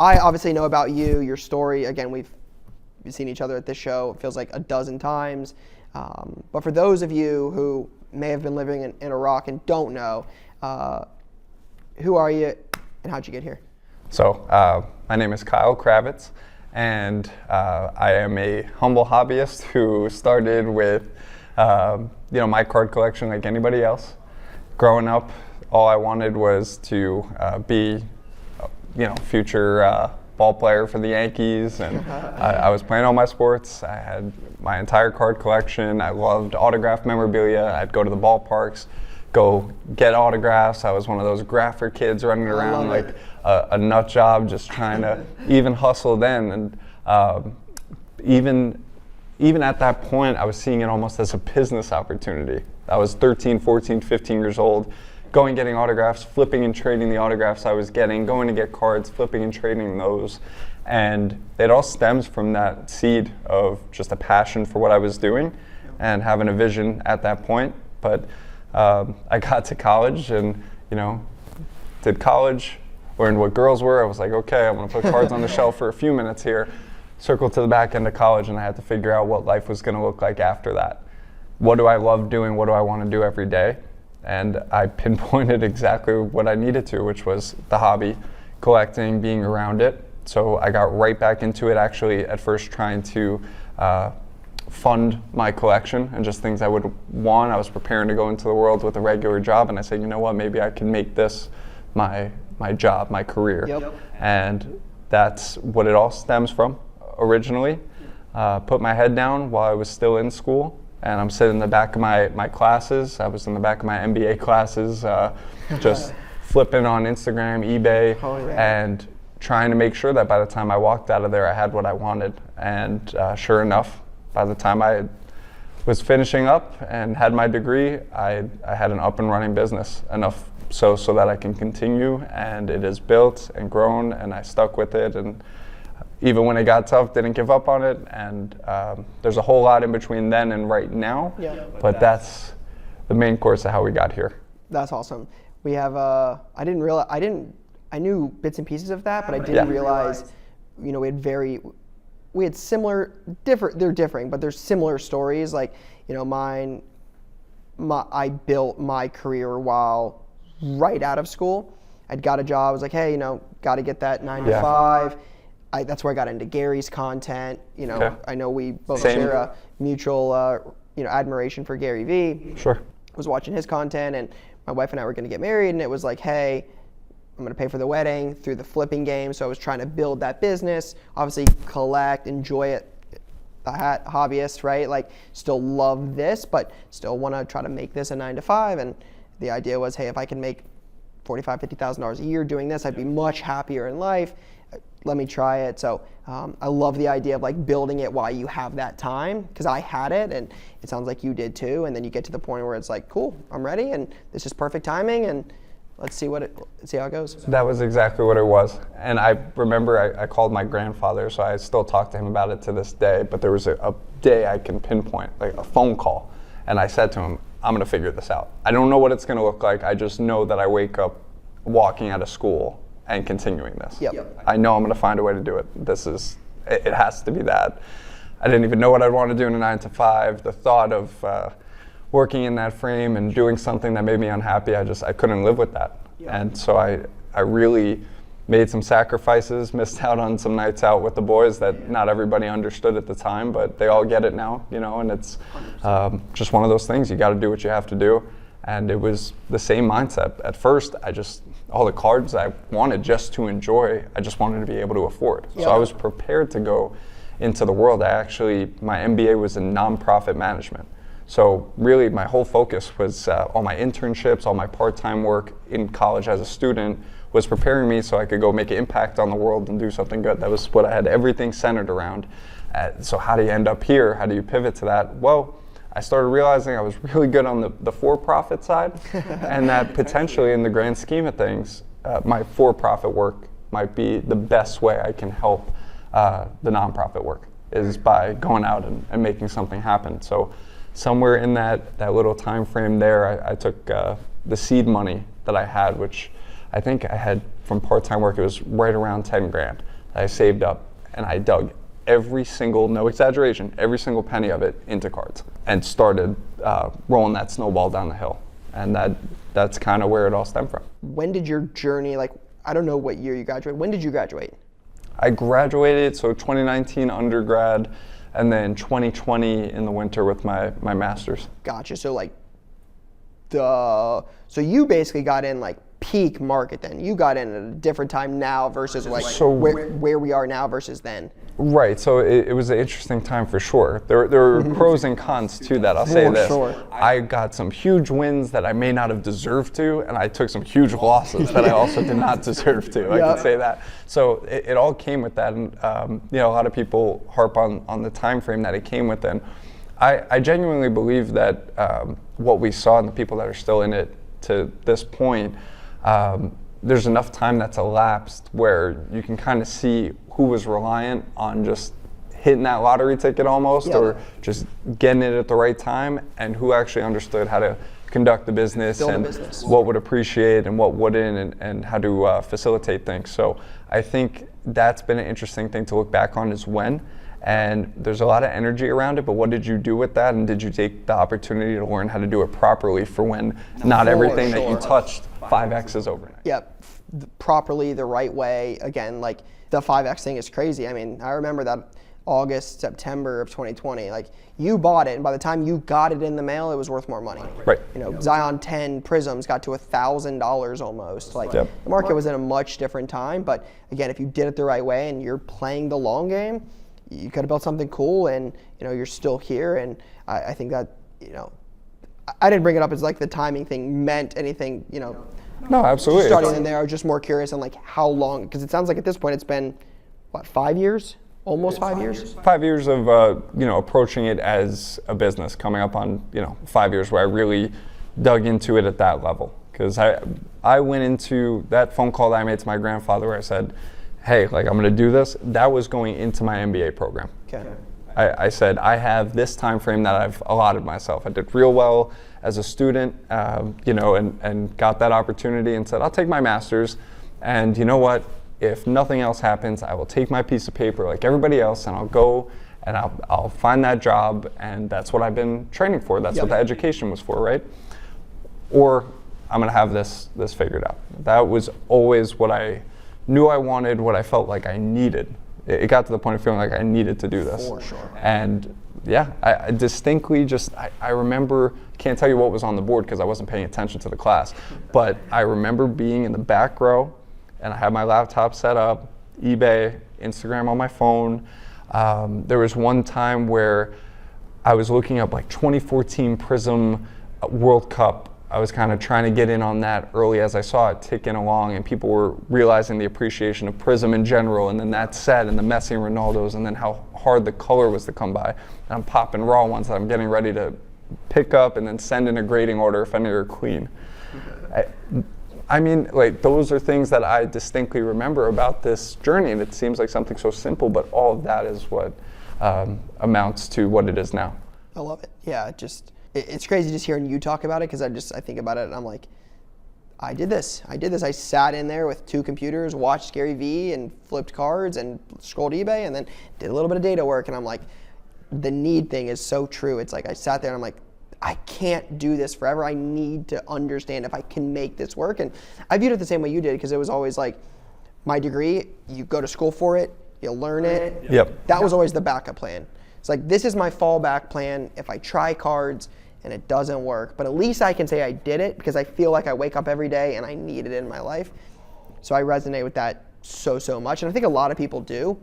I obviously know about you, your story. Again, we've seen each other at this show, it feels like a dozen times. But for those of you who may have been living in Iraq and don't know, who are you and how'd you get here? So my name is Kyle Kravitz, and I am a humble hobbyist who started with my card collection like anybody else. Growing up, all I wanted was to be future ball player for the Yankees, and I was playing all my sports. I had my entire card collection. I loved autographed memorabilia. I'd go to the ballparks, go get autographs. I was one of those grapher kids running around like a nut job, just trying to even hustle then. And even at that point, I was seeing it almost as a business opportunity. I was 13, 14, 15 years old, going getting autographs, flipping and trading the autographs I was getting, going to get cards, flipping and trading those. And it all stems from that seed of just a passion for what I was doing and having a vision at that point. But I got to college and, did college, learned what girls were. I was like, okay, I'm gonna put cards on the shelf for a few minutes here, circled to the back end of college, and I had to figure out what life was gonna look like after that. What do I love doing? What do I wanna do every day? And I pinpointed exactly what I needed to, which was the hobby, collecting, being around it. So I got right back into it, actually at first trying to fund my collection and just things I would want. I was preparing to go into the world with a regular job, and I said, you know what, maybe I can make this my job, my career. Yep. And that's what it all stems from originally. Put my head down while I was still in school, and I'm sitting in the back of my classes. I was in the back of my MBA classes, just flipping on Instagram, eBay, and trying to make sure that by the time I walked out of there, I had what I wanted. And sure enough, by the time I was finishing up and had my degree, I had an up and running business, enough so that I can continue, and it is built and grown, and I stuck with it. And even when it got tough, didn't give up on it. And there's a whole lot in between then and right now, but that's the main course of how we got here. That's awesome. We have, I knew bits and pieces of that, but I didn't realize, we had similar, they're differing, but there's similar stories. Like, I built my career while right out of school. I'd got a job. I was like, hey, got to get that 9 to 5. That's where I got into Gary's content. I know we both share a mutual, admiration for Gary Vee. Sure. Was watching his content, and my wife and I were going to get married, and it was like, hey, I'm going to pay for the wedding through the flipping game. So I was trying to build that business, obviously collect, enjoy it, the hobbyist, right? Like, still love this, but still want to try to make this a 9 to 5. And the idea was, hey, if I can make $45,000, $50,000 a year doing this, I'd be much happier in life. Let me try it. So I love the idea of like building it while you have that time, because I had it, and it sounds like you did too. And then you get to the point where it's like, cool, I'm ready, and this is perfect timing, and let's see how it goes. That was exactly what it was. And I remember I called my grandfather, so I still talk to him about it to this day, but there was a day I can pinpoint, like a phone call, and I said to him, I'm gonna figure this out. I don't know what it's gonna look like, I just know that I wake up walking out of school and continuing this. Yep. I know I'm gonna find a way to do it. It has to be that. I didn't even know what I'd want to do in a 9 to 5. The thought of working in that frame and doing something that made me unhappy, I couldn't live with that. Yeah. And so I really made some sacrifices, missed out on some nights out with the boys that not everybody understood at the time, but they all get it now, and it's just one of those things. You got to do what you have to do. And it was the same mindset. At first, all the cards I wanted just to enjoy, I just wanted to be able to afford. Yeah. So I was prepared to go into the world. My MBA was in nonprofit management. So really my whole focus was all my internships, all my part-time work in college as a student was preparing me so I could go make an impact on the world and do something good. That was what I had everything centered around. So how do you end up here? How do you pivot to that? Well, I started realizing I was really good on the for-profit side, and that potentially in the grand scheme of things, my for-profit work might be the best way I can help the nonprofit work, is by going out and making something happen. So somewhere in that little time frame there, I took the seed money that I had, which I think I had from part-time work, it was right around 10 grand. that I saved up, and I dug every single, no exaggeration, every single penny of it into cards and started rolling that snowball down the hill. And that's kind of where it all stemmed from. When did your journey, like, I don't know what year you graduated. When did you graduate? I graduated, so 2019 undergrad, and then 2020 in the winter with my master's. Gotcha. So like, so you basically got in like peak market then. You got in at a different time now versus like So where we are now versus then. Right, so it was an interesting time for sure. There were pros and cons to that, I'll say For this. sure. I got some huge wins that I may not have deserved to, and I took some huge losses that I also did not deserve to, I Yep. could say that. So it all came with that, and you know, a lot of people harp on the time frame that it came within. I genuinely believe that what we saw in the people that are still in it to this point, there's enough time that's elapsed where you can kind of see who was reliant on just hitting that lottery ticket almost, Yep. or just getting it at the right time, and who actually understood how to conduct the business Build a and business. what would appreciate and what wouldn't, and how to facilitate things. So I think that's been an interesting thing to look back on is when. And there's a lot of energy around it, but what did you do with that? And did you take the opportunity to learn how to do it properly for when not everything that you sure. touched 5X's overnight? Yep, properly, the right way. Again, like the 5X thing is crazy. I mean, I remember that August, September of 2020. Like you bought it, and by the time you got it in the mail, it was worth more money. Right. You know, Zion 10 Prisms got to $1,000 almost. Like Yep. the market was in a much different time. But again, if you did it the right way and you're playing the long game, you could have built something cool, and you know you're still here. And I think that, you know, I didn't bring it up as like the timing thing meant anything, you know. No, absolutely. Starting in there, I was just more curious on like how long, because it sounds like at this point it's been, what, 5 years? Almost 5 years? 5 years of you know, approaching it as a business, coming up on, you know, 5 years where I really dug into it at that level. Because I went into that phone call that I made to my grandfather where I said, hey, like I'm going to do this. That was going into my MBA program. Okay. I said, I have this time frame that I've allotted myself. I did real well as a student, you know, and got that opportunity and said, I'll take my master's. And you know what? If nothing else happens, I will take my piece of paper like everybody else, and I'll go and I'll find that job. And that's what I've been training for. That's Yep. what the education was for, right? Or I'm going to have this figured out. That was always what I knew I wanted, what I felt like I needed. It got to the point of feeling like I needed to do this. For sure. And yeah, I distinctly I remember, can't tell you what was on the board because I wasn't paying attention to the class, but I remember being in the back row and I had my laptop set up, eBay, Instagram on my phone. There was one time where I was looking up like 2014 Prism World Cup. I was kind of trying to get in on that early as I saw it ticking along, and people were realizing the appreciation of Prism in general, and then that set and the Messi and Ronaldos, and then how hard the color was to come by. And I'm popping raw ones that I'm getting ready to pick up and then send in a grading order if any are clean. I mean, like, those are things that I distinctly remember about this journey, and it seems like something so simple, but all of that is what amounts to what it is now. I love it. Yeah, it's crazy just hearing you talk about it, because I think about it and I'm like, I did this. I sat in there with 2 computers, watched Gary Vee and flipped cards and scrolled eBay and then did a little bit of data work. And I'm like, the need thing is so true. It's like I sat there and I'm like, I can't do this forever. I need to understand if I can make this work. And I viewed it the same way you did, because it was always like, my degree, you go to school for it, you learn it. Yep. That was always the backup plan. It's like, this is my fallback plan if I try cards and it doesn't work, but at least I can say I did it, because I feel like I wake up every day and I need it in my life. So I resonate with that so much, and I think a lot of people do.